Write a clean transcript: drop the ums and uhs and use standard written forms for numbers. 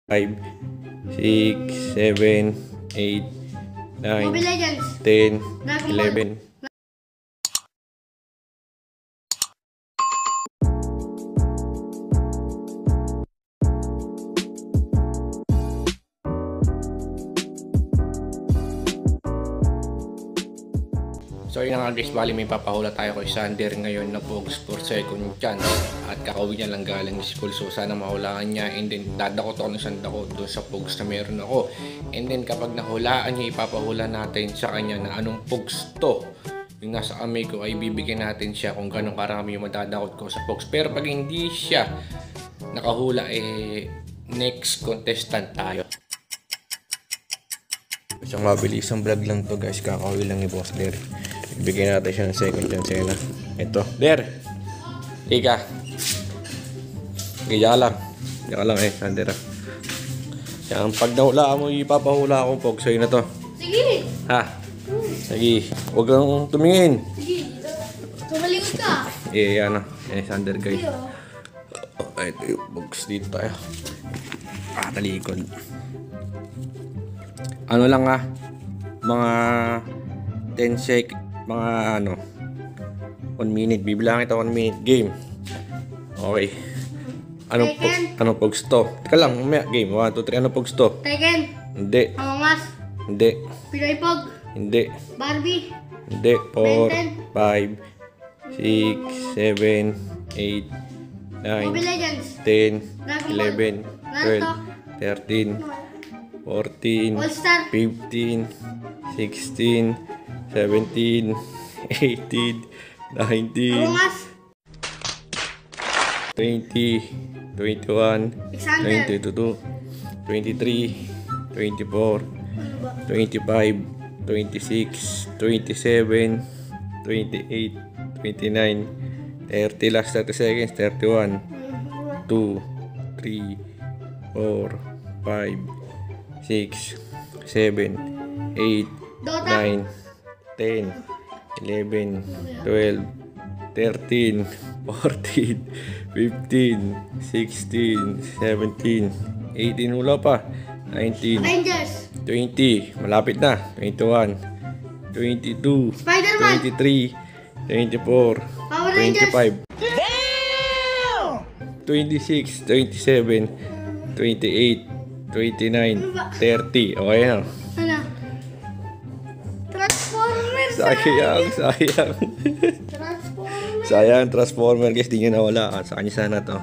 5, 6, 7, 8, 9, 10, 11. So yun nga guys, bali may papahula tayo kay Sander ngayon na Pogs for second chance. At kakauwi niya lang galing school, so sana mahulaan niya. And then dadakot ako ng sandako doon sa Pogs na meron ako. And then kapag nahulaan niya, ipapahula natin sa kanya na anong Pogs to. Yung nasa kamay ko ay bibigyan natin siya kung gano'ng karami yung madadakot ko sa Pogs. Pero pag hindi siya nakahula, next contestant tayo. Isang mabilisang vlog lang to guys, kakauwi lang ni Boss Der. Bigyan natin siya ng second chance na. Ito. Der! Ika! Kaya lang. Kaya lang Sander. Yan, pag nahulaan mo, ipapahula akong Pogs sa'yo na to. Sige! Ha? Sige. Huwag kang tumingin. Sige. Tumalikod ka. Yan na. Sander guys. Ito yung Pogs dito tayo. Talikod. Ano lang mga 10 sec, mga 1 minute, bibilang ito 1 minute game. Okay. Anong Pogs to? Teka lang, mamaya game. 1, 2, 3, anong Pogs to? Tekken. Hindi. Among Us. Hindi. Pinoy Pog. Hindi. Barbie. Hindi. 4, 5, 6, 7, 8, 9, Mobile Legends. 10, 11, 12, 13, 14, All-Star. 15, 16, 17, 18, 19, Among Us. 20, 21, Alexander. 22, 23, 24, 25, 26, 27, 28, 29, 30, last 30 seconds, 31, 2, 3, 4, 5, 6, 7, 8, 9, 10, 11, 12, 13, 14, 15, 16, 17, 18, wala pa, 19, Avengers. 20, malapit na, 21, 22, Spider-Man. 23, 24, Power Rangers. 25, 26, 27, 28, 29, 30. Okay na. Ano? Transformers. Sayang. Transformers. Sayang, Transformer guys. Di nyo nawala. Sa kanya sana to.